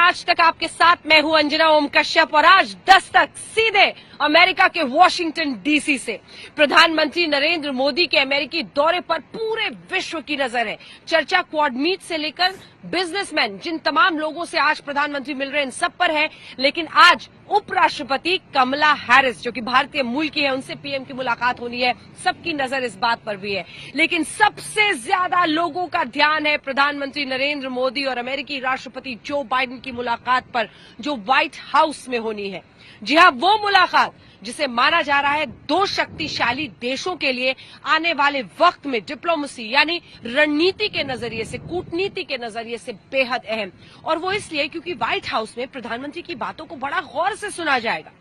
आज तक आपके साथ मैं हूं अंजना ओम कश्यप और आज 10 तक सीधे अमेरिका के वॉशिंगटन डीसी से प्रधानमंत्री नरेंद्र मोदी के अमेरिकी दौरे पर पूरे विश्व की नजर है। चर्चा क्वाड मीट से लेकर बिजनेसमैन, जिन तमाम लोगों से आज प्रधानमंत्री मिल रहे हैं, इन सब पर है। लेकिन आज उपराष्ट्रपति कमला हैरिस, जो कि भारतीय मूल की है, उनसे पीएम की मुलाकात होनी है। सबकी नजर इस बात पर भी है। लेकिन सबसे ज्यादा लोगों का ध्यान है प्रधानमंत्री नरेंद्र मोदी और अमेरिकी राष्ट्रपति जो बाइडेन की मुलाकात पर, जो व्हाइट हाउस में होनी है। जी हां, वो मुलाकात जिसे माना जा रहा है दो शक्तिशाली देशों के लिए आने वाले वक्त में डिप्लोमेसी यानी रणनीति के नजरिए से, कूटनीति के नजरिए से बेहद अहम। और वो इसलिए क्योंकि व्हाइट हाउस में प्रधानमंत्री की बातों को बड़ा गौर से सुना जाएगा।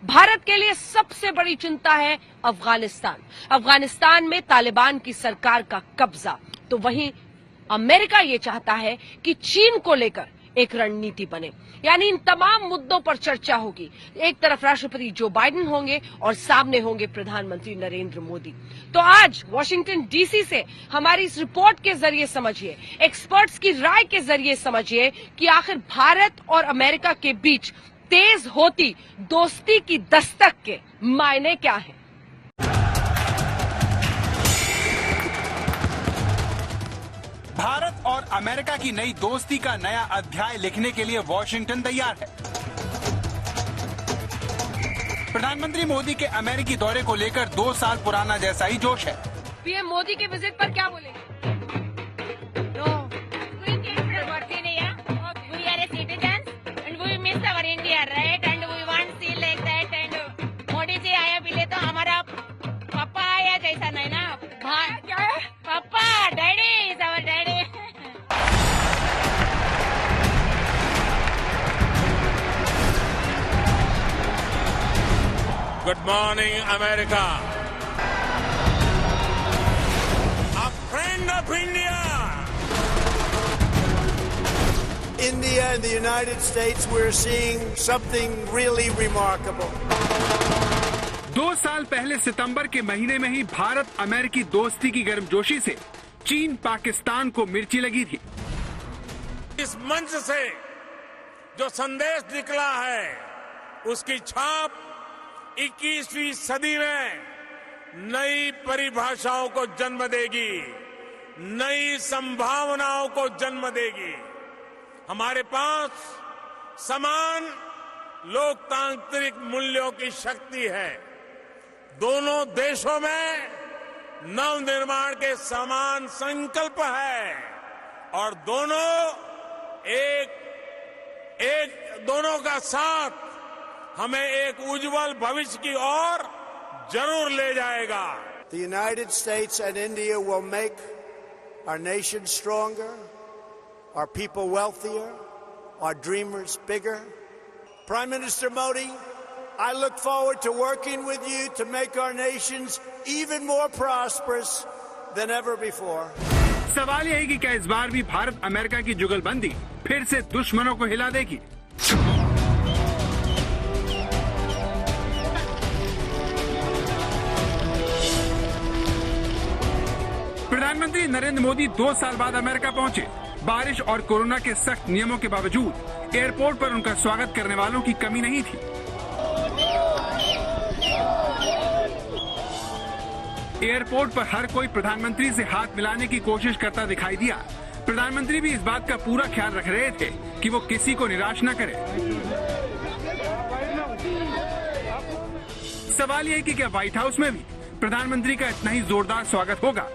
भारत के लिए सबसे बड़ी चिंता है अफगानिस्तान में तालिबान की सरकार का कब्जा। तो वहीं अमेरिका ये चाहता है कि चीन को लेकर एक रणनीति बने, यानी इन तमाम मुद्दों पर चर्चा होगी। एक तरफ राष्ट्रपति जो बाइडेन होंगे और सामने होंगे प्रधानमंत्री नरेंद्र मोदी। तो आज वॉशिंगटन डीसी से हमारी इस रिपोर्ट के जरिए समझिए, एक्सपर्ट्स की राय के जरिए समझिए कि आखिर भारत और अमेरिका के बीच तेज होती दोस्ती की दस्तक के मायने क्या हैं। भारत और अमेरिका की नई दोस्ती का नया अध्याय लिखने के लिए वॉशिंगटन तैयार है। प्रधानमंत्री मोदी के अमेरिकी दौरे को लेकर 2 साल पुराना जैसा ही जोश है। पीएम मोदी के विजिट पर क्या बोलेंगे? मोदी जी आया मिले तो हमारा पापा आया जैसा नहीं ना। क्या है? पापा, daddy is our daddy. Good morning, America. A friend of India. India and the United States, we're seeing something really remarkable. 2 साल पहले सितंबर के महीने में ही भारत अमेरिकी दोस्ती की गर्मजोशी से चीन पाकिस्तान को मिर्ची लगी थी। इस मंच से जो संदेश निकला है, उसकी छाप 21वीं सदी में नई परिभाषाओं को जन्म देगी, नई संभावनाओं को जन्म देगी। हमारे पास समान लोकतांत्रिक मूल्यों की शक्ति है। दोनों देशों में नवनिर्माण के समान संकल्प है और दोनों का साथ हमें एक उज्जवल भविष्य की ओर जरूर ले जाएगा। The United States and India will make our nation stronger, our people wealthier, our dreamers bigger. Prime Minister Modi, I look forward to working with you to make our nations even more prosperous than ever before. सवाल यह है कि क्या इस बार भी Bharat America की जुगलबंदी फिर से दुश्मनों को हिला देगी। प्रधानमंत्री नरेंद्र मोदी 2 साल बाद अमेरिका पहुंचे। बारिश और कोरोना के सख्त नियमों के बावजूद एयरपोर्ट पर उनका स्वागत करने वालों की कमी नहीं थी। एयरपोर्ट पर हर कोई प्रधानमंत्री से हाथ मिलाने की कोशिश करता दिखाई दिया। प्रधानमंत्री भी इस बात का पूरा ख्याल रख रहे थे कि वो किसी को निराश न करे। सवाल यह है कि क्या व्हाइट हाउस में भी प्रधानमंत्री का इतना ही जोरदार स्वागत होगा।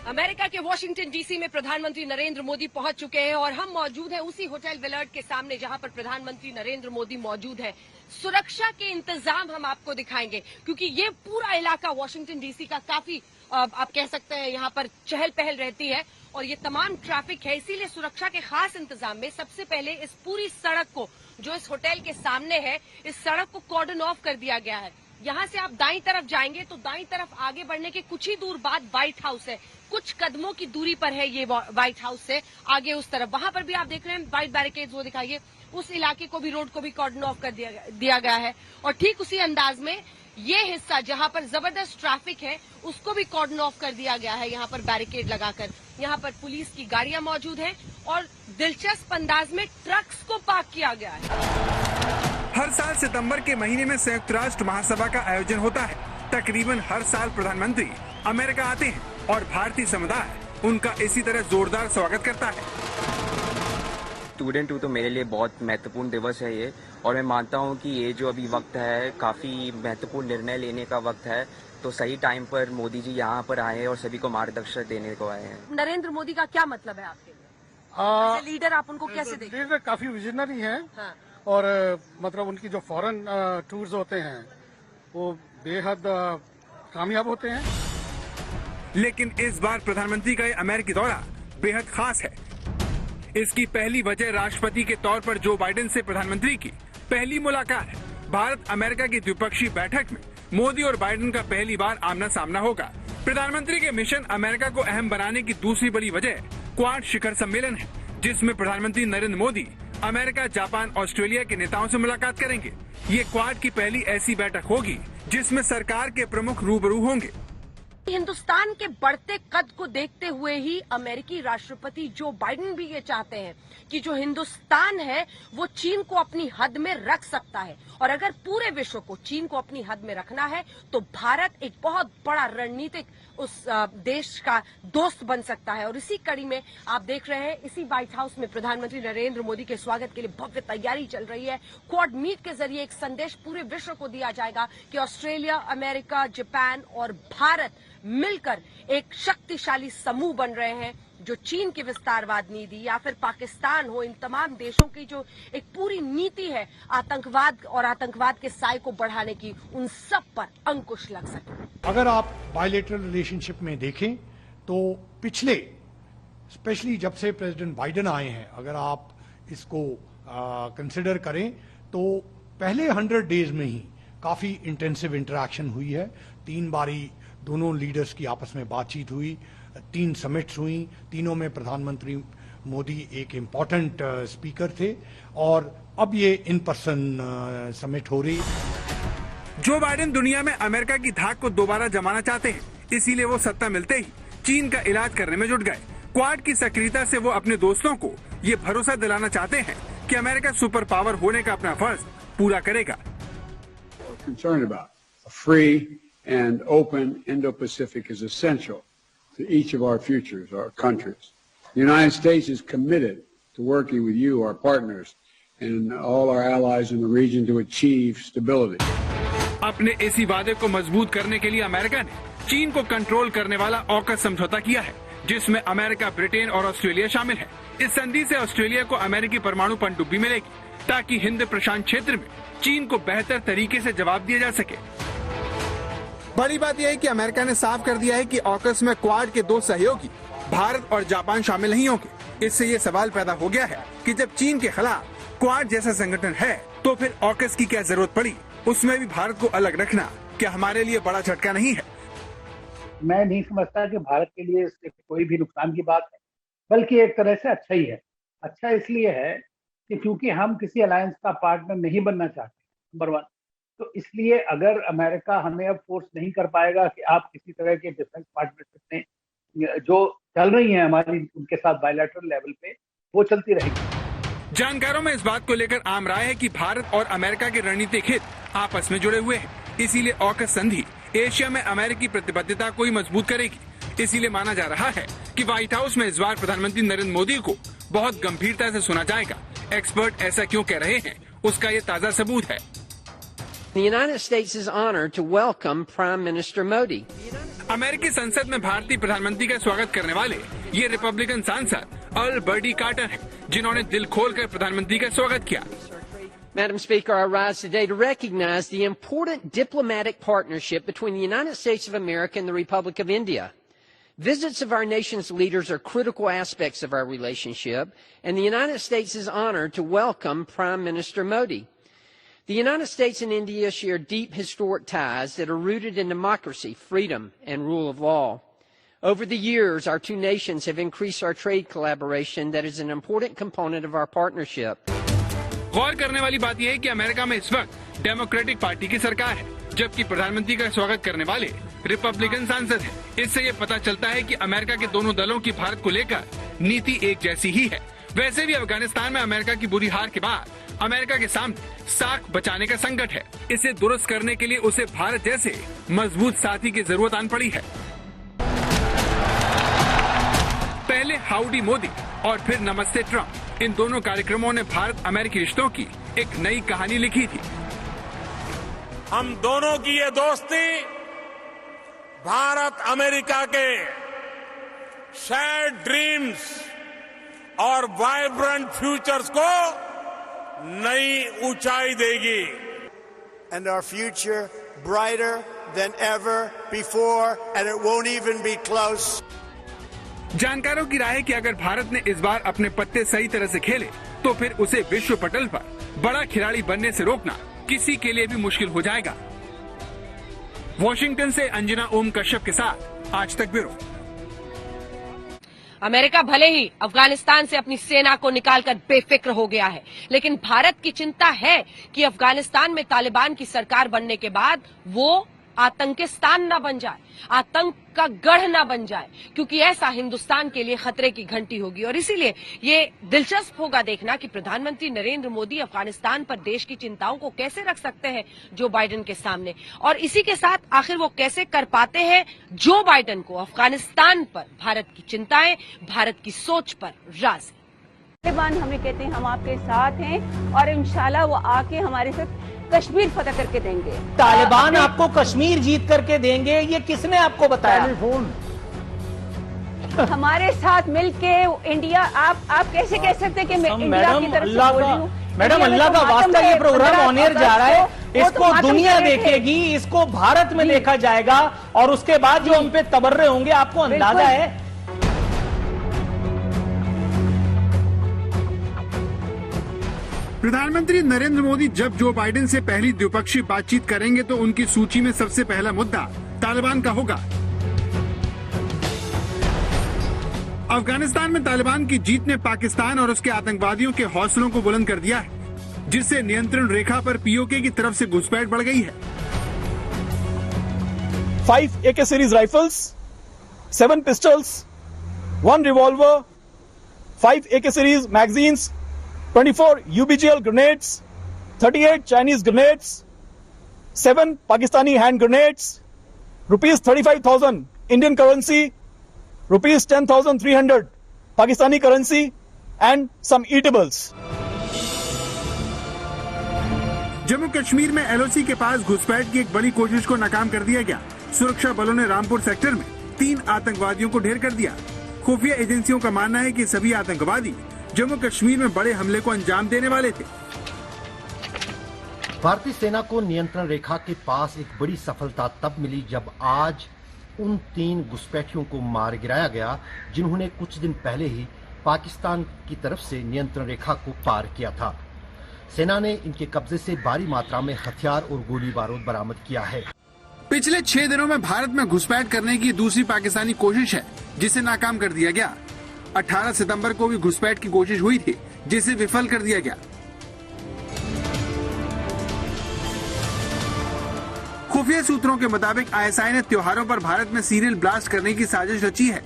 अमेरिका के वॉशिंगटन डीसी में प्रधानमंत्री नरेंद्र मोदी पहुंच चुके हैं और हम मौजूद हैं उसी होटल विलर्ड के सामने जहां पर प्रधानमंत्री नरेंद्र मोदी मौजूद है। सुरक्षा के इंतजाम हम आपको दिखाएंगे क्योंकि ये पूरा इलाका वॉशिंगटन डीसी का काफी आप कह सकते हैं यहाँ पर चहल पहल रहती है और ये तमाम ट्रैफिक है, इसीलिए सुरक्षा के खास इंतजाम में सबसे पहले इस पूरी सड़क को, जो इस होटल के सामने है, इस सड़क को कॉर्डन ऑफ कर दिया गया है। यहाँ से आप दाईं तरफ जाएंगे तो दाईं तरफ आगे बढ़ने के कुछ ही दूर बाद व्हाइट हाउस है। कुछ कदमों की दूरी पर है ये व्हाइट हाउस से आगे उस तरफ। वहां पर भी आप देख रहे हैं व्हाइट बैरिकेड्स, वो दिखाइए। उस इलाके को भी, रोड को भी कॉर्डन ऑफ कर दिया गया है और ठीक उसी अंदाज में ये हिस्सा जहां पर जबरदस्त ट्रैफिक है उसको भी कॉर्डन ऑफ कर दिया गया है यहाँ पर बैरिकेड लगाकर। यहाँ पर पुलिस की गाड़ियां मौजूद हैं और दिलचस्प अंदाज में ट्रक्स को पार्क किया गया है। हर साल सितंबर के महीने में संयुक्त राष्ट्र महासभा का आयोजन होता है। तकरीबन हर साल प्रधानमंत्री अमेरिका आते हैं और भारतीय समुदाय उनका इसी तरह जोरदार स्वागत करता है। स्टूडेंट हूँ तो मेरे लिए बहुत महत्वपूर्ण दिवस है ये, और मैं मानता हूँ कि ये जो अभी वक्त है काफी महत्वपूर्ण निर्णय लेने का वक्त है, तो सही टाइम पर मोदी जी यहाँ पर आए हैं और सभी को मार्गदर्शन देने को आए हैं। नरेंद्र मोदी का क्या मतलब है आपके लिए? लीडर आप उनको कैसे देखते हैं? लीडर काफी विजनरी हैं। हाँ। और मतलब उनकी जो फॉरेन टूर्स होते हैं वो बेहद कामयाब होते हैं। लेकिन इस बार प्रधानमंत्री का ये अमेरिकी दौरा बेहद खास है। इसकी पहली वजह राष्ट्रपति के तौर पर जो बाइडेन से प्रधानमंत्री की पहली मुलाकात है। भारत अमेरिका की द्विपक्षीय बैठक में मोदी और बाइडेन का पहली बार आमना सामना होगा। प्रधानमंत्री के मिशन अमेरिका को अहम बनाने की दूसरी बड़ी वजह क्वाड शिखर सम्मेलन है, जिसमें प्रधानमंत्री Narendra Modi America, Japan, Australia के नेताओं से मुलाकात करेंगे। ये क्वाड की पहली ऐसी बैठक होगी जिसमें सरकार के प्रमुख रूबरू होंगे। हिंदुस्तान के बढ़ते कद को देखते हुए ही अमेरिकी राष्ट्रपति जो बाइडेन भी ये चाहते हैं कि जो हिंदुस्तान है वो चीन को अपनी हद में रख सकता है, और अगर पूरे विश्व को चीन को अपनी हद में रखना है तो भारत एक बहुत बड़ा रणनीतिक उस देश का दोस्त बन सकता है। और इसी कड़ी में आप देख रहे हैं, इसी व्हाइट हाउस में प्रधानमंत्री नरेंद्र मोदी के स्वागत के लिए भव्य तैयारी चल रही है। क्वाड मीट के जरिए एक संदेश पूरे विश्व को दिया जाएगा कि ऑस्ट्रेलिया, अमेरिका, जापान और भारत मिलकर एक शक्तिशाली समूह बन रहे हैं जो चीन की विस्तारवाद नीति या फिर पाकिस्तान हो, इन तमाम देशों की जो एक पूरी नीति है आतंकवाद और आतंकवाद के साय को बढ़ाने की, उन सब पर अंकुश लग सके। अगर आप बायलैटरल रिलेशनशिप में देखें तो पिछले स्पेशली जब से प्रेसिडेंट बाइडेन आए हैं, अगर आप इसको कंसिडर करें तो पहले 100 डेज में ही काफी इंटेंसिव इंटरेक्शन हुई है। 3 बारी दोनों लीडर्स की आपस में बातचीत हुई, 3 समिट्स हुई, तीनों में प्रधानमंत्री मोदी एक इम्पोर्टेंट स्पीकर थे, और अब ये इन पर्सन समिट हो रही। जो बाइडेन दुनिया में अमेरिका की धाक को दोबारा जमाना चाहते हैं, इसीलिए वो सत्ता मिलते ही चीन का इलाज करने में जुट गए। क्वाड की सक्रियता से वो अपने दोस्तों को ये भरोसा दिलाना चाहते हैं कि अमेरिका सुपर पावर होने का अपना फर्ज पूरा करेगा। And open Indo-Pacific is essential to each of our futures, our countries. The United States is committed to working with you, our partners, and all our allies in the region to achieve stability. अपने इसी वादे को मजबूत करने के लिए America ने चीन को कंट्रोल करने वाला ऑकस समझौता किया है, जिसमें अमेरिका, ब्रिटेन और ऑस्ट्रेलिया शामिल है। इस संधि से ऑस्ट्रेलिया को अमेरिकी परमाणु पनडुब्बी मिलेगी, ताकि हिंद प्रशांत क्षेत्र में चीन को बेहतर तरीके से जवाब दिया जा सके। बड़ी बात यह है कि अमेरिका ने साफ कर दिया है कि ऑकस में क्वाड के 2 सहयोगी भारत और जापान शामिल नहीं होंगे। इससे ये सवाल पैदा हो गया है कि जब चीन के खिलाफ क्वाड जैसा संगठन है तो फिर ऑकस की क्या जरूरत पड़ी? उसमें भी भारत को अलग रखना क्या हमारे लिए बड़ा झटका नहीं है? मैं नहीं समझता कि भारत के लिए इससे कोई भी नुकसान की बात है, बल्कि एक तरह से अच्छा ही है। अच्छा इसलिए है कि क्योंकि हम किसी अलायंस का पार्टनर नहीं बनना चाहते, नंबर 1। तो इसलिए अगर अमेरिका हमें अब फोर्स नहीं कर पाएगा कि आप किसी तरह के डिफेंस पार्टनरशिप में जो चल रही है हमारी उनके साथ बायलैटरल लेवल पे, वो चलती रहेगी। जानकारों में इस बात को लेकर आम राय है कि भारत और अमेरिका के रणनीतिक हित आपस में जुड़े हुए हैं। इसीलिए ऑकस संधि एशिया में अमेरिकी प्रतिबद्धता को ही मजबूत करेगी। इसीलिए माना जा रहा है कि व्हाइट हाउस में इस बार प्रधानमंत्री नरेंद्र मोदी को बहुत गंभीरता से सुना जाएगा। एक्सपर्ट ऐसा क्यों कह रहे हैं, उसका ये ताजा सबूत है। The United States is honored to welcome Prime Minister Modi. अमेरिकी संसद में भारतीय प्रधानमंत्री का स्वागत करने वाले ये रिपब्लिकन सांसद अर्ल बर्डी कार्टर हैं, जिन्होंने दिल खोलकर प्रधानमंत्री का स्वागत किया। Madam Speaker, I rise today to recognize the important diplomatic partnership between the United States of America and the Republic of India. Visits of our nation's leaders are critical aspects of our relationship, and the United States is honored to welcome Prime Minister Modi. The United States and India share deep historic ties that are rooted in democracy, freedom, and rule of law. Over the years, our two nations have increased our trade collaboration that is an important component of our partnership. गौर करने वाली बात यह है कि America में इस वक्त democratic party की सरकार है, जबकि प्रधानमंत्री का स्वागत करने वाले रिपब्लिकन सांसद हैं। इससे ये पता चलता है कि अमेरिका के दोनों दलों की भारत को लेकर नीति एक जैसी ही है। वैसे भी अफगानिस्तान में अमेरिका की बुरी हार के बाद अमेरिका के सामने साख बचाने का संकट है। इसे दुरुस्त करने के लिए उसे भारत जैसे मजबूत साथी की जरूरत आन पड़ी है। पहले हाउडी मोदी और फिर नमस्ते ट्रंप, इन दोनों कार्यक्रमों ने भारत अमेरिकी रिश्तों की एक नई कहानी लिखी थी। हम दोनों की ये दोस्ती भारत अमेरिका के शेयर्ड ड्रीम्स और वाइब्रेंट फ्यूचर्स को नई ऊंचाई देगी। And our future brighter than ever before, and it won't even be close. जानकारों की राय है कि अगर भारत ने इस बार अपने पत्ते सही तरह से खेले तो फिर उसे विश्व पटल पर बड़ा खिलाड़ी बनने से रोकना किसी के लिए भी मुश्किल हो जाएगा। वॉशिंगटन से अंजना ओम कश्यप के साथ आज तक ब्यूरो। अमेरिका भले ही अफगानिस्तान से अपनी सेना को निकालकर बेफिक्र हो गया है, लेकिन भारत की चिंता है कि अफगानिस्तान में तालिबान की सरकार बनने के बाद वो आतंकिस्तान न बन जाए, आतंक का गढ़ न बन जाए, क्योंकि ऐसा हिंदुस्तान के लिए खतरे की घंटी होगी। और इसीलिए ये दिलचस्प होगा देखना कि प्रधानमंत्री नरेंद्र मोदी अफगानिस्तान पर देश की चिंताओं को कैसे रख सकते हैं जो बाइडेन के सामने, और इसी के साथ आखिर वो कैसे कर पाते हैं जो बाइडेन को अफगानिस्तान पर भारत की चिंताएं, भारत की सोच पर राज। तालिबान हमें कहते हैं हम आपके साथ हैं और इंशाल्लाह वो आके हमारे साथ कश्मीर फतह करके देंगे। तालिबान आपको कश्मीर जीत करके देंगे, ये किसने आपको बताया? टेलीफोन। हमारे साथ मिलके इंडिया, आप कैसे कह सकते हैं कि मैं इंडिया की तरफ से बोल रही हूं? मैडम, अल्लाह का वास्ता, ये प्रोग्राम ऑन एयर जा रहा है, इसको दुनिया देखेगी, इसको भारत में देखा जाएगा और उसके बाद जो हम पे तबर्रे होंगे, आपको अंदाजा है? प्रधानमंत्री नरेंद्र मोदी जब जो बाइडेन से पहली द्विपक्षीय बातचीत करेंगे तो उनकी सूची में सबसे पहला मुद्दा तालिबान का होगा। अफगानिस्तान में तालिबान की जीत ने पाकिस्तान और उसके आतंकवादियों के हौसलों को बुलंद कर दिया है, जिससे नियंत्रण रेखा पर पीओके की तरफ से घुसपैठ बढ़ गई है। 5 AK series rifles, 7 pistols, 1 revolver, 5 AK series magazines, 24 UBGL grenades, 38 Chinese grenades, 7 Pakistani hand grenades, rupees 35,000 Indian currency, rupees 10,300 Pakistani currency, and some eatables. Jammu Kashmir में LOC के पास घुसपैठ की एक बड़ी कोशिश को नाकाम कर दिया गया। सुरक्षा बलों ने रामपुर सेक्टर में 3 आतंकवादियों को ढेर कर दिया। खुफिया एजेंसियों का मानना है कि सभी आतंकवादी जम्मू कश्मीर में बड़े हमले को अंजाम देने वाले थे। भारतीय सेना को नियंत्रण रेखा के पास एक बड़ी सफलता तब मिली जब आज उन 3 घुसपैठियों को मार गिराया गया जिन्होंने कुछ दिन पहले ही पाकिस्तान की तरफ से नियंत्रण रेखा को पार किया था। सेना ने इनके कब्जे से भारी मात्रा में हथियार और गोली बारूद बरामद किया है। पिछले 6 दिनों में भारत में घुसपैठ करने की दूसरी पाकिस्तानी कोशिश है, जिसे नाकाम कर दिया गया। 18 सितंबर को भी घुसपैठ की कोशिश हुई थी, जिसे विफल कर दिया गया। खुफिया सूत्रों के मुताबिक ISI ने त्योहारों पर भारत में सीरियल ब्लास्ट करने की साजिश रची है।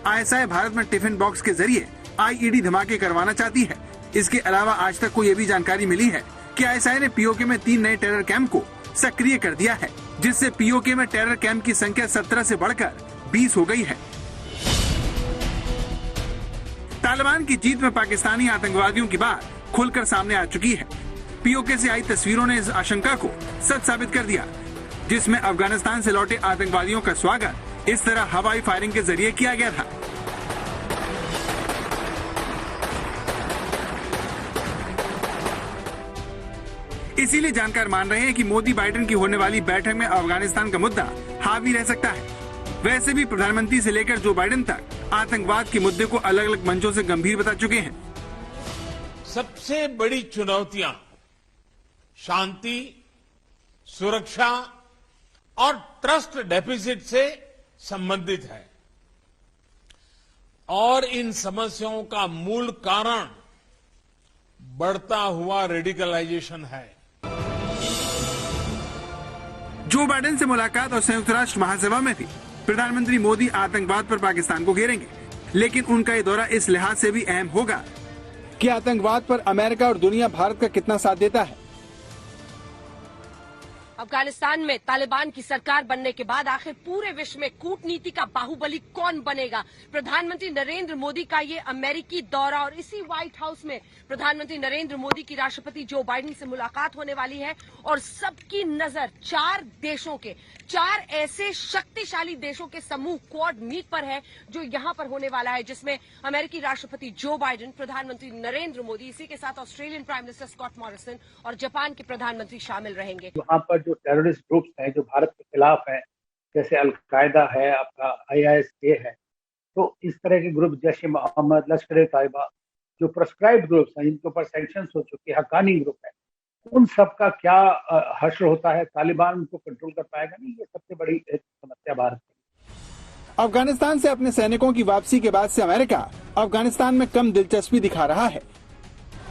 ISI भारत में टिफिन बॉक्स के जरिए IED धमाके करवाना चाहती है। इसके अलावा आज तक को ये भी जानकारी मिली है कि ISI ने POK में 3 नए टेरर कैंप को सक्रिय कर दिया है, जिससे POK में टेरर कैंप की संख्या 17 से बढ़कर 20 हो गई है। तालिबान की जीत में पाकिस्तानी आतंकवादियों की बात खुलकर सामने आ चुकी है। POK से आई तस्वीरों ने इस आशंका को सच साबित कर दिया, जिसमें अफगानिस्तान से लौटे आतंकवादियों का स्वागत इस तरह हवाई फायरिंग के जरिए किया गया था। इसीलिए जानकार मान रहे हैं कि मोदी बाइडेन की होने वाली बैठक में अफगानिस्तान का मुद्दा हावी रह सकता है। वैसे भी प्रधानमंत्री से लेकर जो बाइडेन तक आतंकवाद के मुद्दे को अलग अलग मंचों से गंभीर बता चुके हैं। सबसे बड़ी चुनौतियां शांति, सुरक्षा और ट्रस्ट डेफिसिट से संबंधित है और इन समस्याओं का मूल कारण बढ़ता हुआ रेडिकलाइजेशन है। जो बाइडेन से मुलाकात और संयुक्त राष्ट्र महासभा में भी प्रधानमंत्री मोदी आतंकवाद पर पाकिस्तान को घेरेंगे, लेकिन उनका ये दौरा इस लिहाज से भी अहम होगा कि आतंकवाद पर अमेरिका और दुनिया भारत का कितना साथ देता है। अफगानिस्तान में तालिबान की सरकार बनने के बाद आखिर पूरे विश्व में कूटनीति का बाहुबली कौन बनेगा? प्रधानमंत्री नरेंद्र मोदी का ये अमेरिकी दौरा और इसी व्हाइट हाउस में प्रधानमंत्री नरेंद्र मोदी की राष्ट्रपति जो बाइडेन से मुलाकात होने वाली है और सबकी नजर 4 ऐसे शक्तिशाली देशों के समूह क्वाड मीट पर है जो यहां पर होने वाला है, जिसमें अमेरिकी राष्ट्रपति जो बाइडेन, प्रधानमंत्री नरेंद्र मोदी, इसी के साथ Australian prime minister Scott Morrison और जापान के प्रधानमंत्री शामिल रहेंगे। वहां पर जो टेररिस्ट ग्रुप्स हैं जो भारत के खिलाफ हैं, जैसे अलकायदा है, आपका ISK है, तो इस तरह के ग्रुप जैश मोहम्मद, लश्कर-ए-तैयबा, जो प्रेस्क्राइब्ड ग्रुप्स हैं, जिनके ऊपर सैंक्शंस हो चुके, हक्कानी ग्रुप है, उन सब का क्या हश्र होता है? तालिबान उनको कंट्रोल कर पाएगा नहीं? ये सबसे बड़ी एक समस्या भारत की। अफगानिस्तान से अपने सैनिकों की वापसी के बाद से अमेरिका अफगानिस्तान में कम दिलचस्पी दिखा रहा है।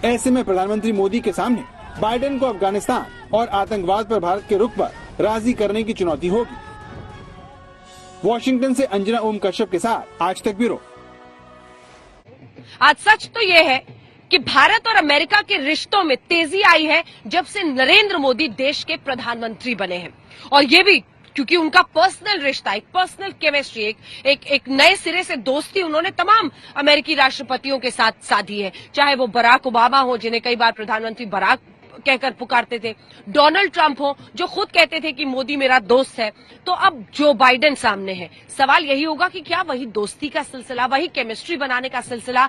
ऐसे में प्रधानमंत्री मोदी के सामने बाइडेन को अफगानिस्तान और आतंकवाद पर भारत के रुख पर राजी करने की चुनौती होगी। वॉशिंगटन से अंजना ओम कश्यप के साथ आज तक ब्यूरो। आज सच तो ये है कि भारत और अमेरिका के रिश्तों में तेजी आई है जब से नरेंद्र मोदी देश के प्रधानमंत्री बने हैं, और ये भी क्योंकि उनका पर्सनल रिश्ता, एक पर्सनल केमिस्ट्री, एक नए सिरे से दोस्ती उन्होंने तमाम अमेरिकी राष्ट्रपतियों के साथ साधी है, चाहे वो बराक ओबामा हो, जिन्हें कई बार प्रधानमंत्री बराक कहकर पुकारते थे, डोनाल्ड ट्रंप हो, जो खुद कहते थे कि मोदी मेरा दोस्त है, तो अब जो बाइडेन सामने है। सवाल यही होगा कि क्या वही दोस्ती का सिलसिला, वही केमिस्ट्री बनाने का सिलसिला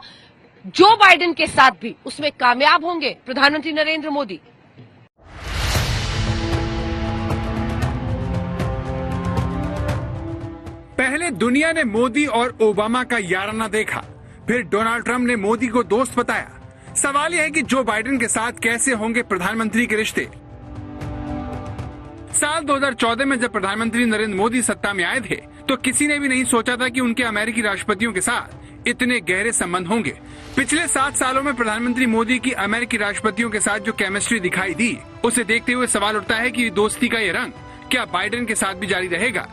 जो बाइडेन के साथ भी उसमें कामयाब होंगे प्रधानमंत्री नरेंद्र मोदी? पहले दुनिया ने मोदी और ओबामा का याराना देखा, फिर डोनाल्ड ट्रंप ने मोदी को दोस्त बताया। सवाल यह है कि जो बाइडेन के साथ कैसे होंगे प्रधानमंत्री के रिश्ते। साल 2014 में जब प्रधानमंत्री नरेंद्र मोदी सत्ता में आए थे तो किसी ने भी नहीं सोचा था कि उनके अमेरिकी राष्ट्रपतियों के साथ इतने गहरे संबंध होंगे। पिछले 7 सालों में प्रधानमंत्री मोदी की अमेरिकी राष्ट्रपतियों के साथ जो केमिस्ट्री दिखाई दी, उसे देखते हुए सवाल उठता है कि दोस्ती का ये रंग क्या बाइडेन के साथ भी जारी रहेगा?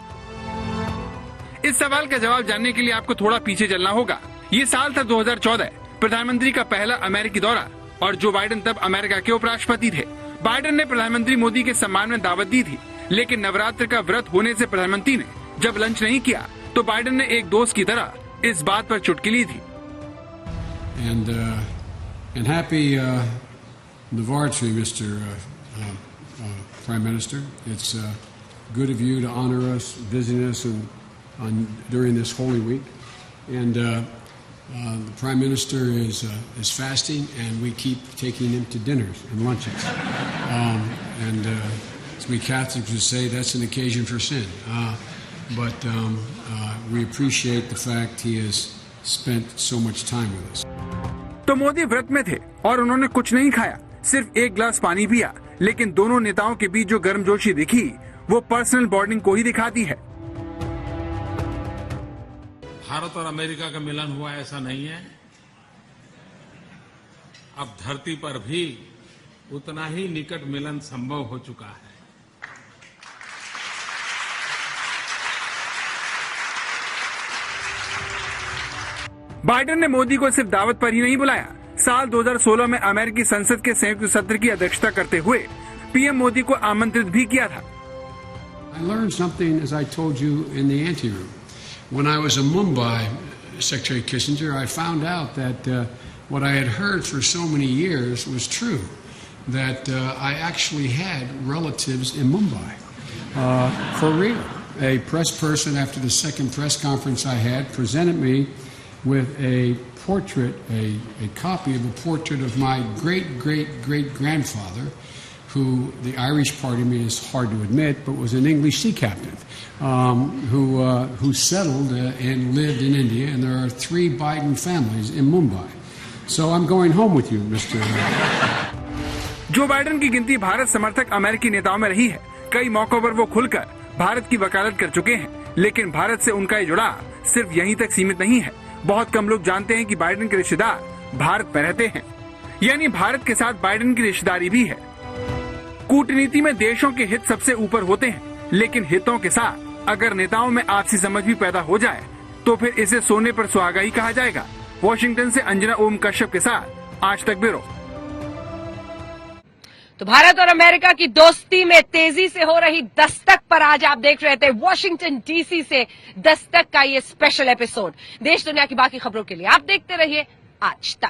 इस सवाल का जवाब जानने के लिए आपको थोड़ा पीछे चलना होगा। ये साल था 2014, प्रधानमंत्री का पहला अमेरिकी दौरा, और जो बाइडेन तब अमेरिका के उपराष्ट्रपति थे। बाइडेन ने प्रधानमंत्री मोदी के सम्मान में दावत दी थी, लेकिन नवरात्र का व्रत होने से प्रधानमंत्री ने जब लंच नहीं किया तो बाइडेन ने एक दोस्त की तरह इस बात पर चुटकी ली थी। And happy Navratri, Mr. Prime Minister. It's good of you to honor us, visiting us during this Holy Week. And the Prime Minister is fasting, and we keep taking him to dinners and lunches. And as we Catholics would say, that's an occasion for sin. But we appreciate the fact he has spent so much time with us. तो मोदी व्रत में थे और उन्होंने कुछ नहीं खाया, सिर्फ एक गिलास पानी पिया, लेकिन दोनों नेताओं के बीच जो गर्मजोशी दिखी वो पर्सनल बॉन्डिंग को ही दिखाती है। भारत और अमेरिका का मिलन हुआ ऐसा नहीं है, अब धरती पर भी उतना ही निकट मिलन संभव हो चुका है। बाइडेन ने मोदी को सिर्फ दावत पर ही नहीं बुलाया, साल 2016 में अमेरिकी संसद के संयुक्त सत्र की अध्यक्षता करते हुए पीएम मोदी को आमंत्रित भी किया था। I learned something, as I told you, in the anteroom. When I was in Mumbai, Secretary Kissinger, I found out that what I had heard for so many years was true, that I actually had relatives in Mumbai. For real. A press person, after the second press conference I had, presented me with a portrait, a copy of a portrait of my great-great-great-grandfather, who, the Irish part of me is hard to admit, but was an English sea captain, who settled and lived in India, and there are 3 Biden families in Mumbai. So I'm going home with you, Mr. Joe Biden की गिनती भारत समर्थक अमेरिकी नेताओं में रही है, कई मौकों पर वो खुलकर भारत की वकालत कर चुके हैं, लेकिन भारत से उनका ये जुड़ाव सिर्फ यहीं तक सीमित नहीं है। बहुत कम लोग जानते हैं कि बाइडेन के रिश्तेदार भारत में रहते हैं, यानी भारत के साथ बाइडेन की रिश्तेदारी भी है। कूटनीति में देशों के हित सबसे ऊपर होते हैं, लेकिन हितों के साथ अगर नेताओं में आपसी समझ भी पैदा हो जाए तो फिर इसे सोने पर सुहागा ही कहा जाएगा। वॉशिंगटन से अंजना ओम कश्यप के साथ आज तक ब्यूरो। तो भारत और अमेरिका की दोस्ती में तेजी से हो रही दस्तक पर आज आप देख रहे थे वॉशिंगटन डीसी से दस्तक का ये स्पेशल एपिसोड। देश दुनिया की बाकी खबरों के लिए आप देखते रहिए आज तक।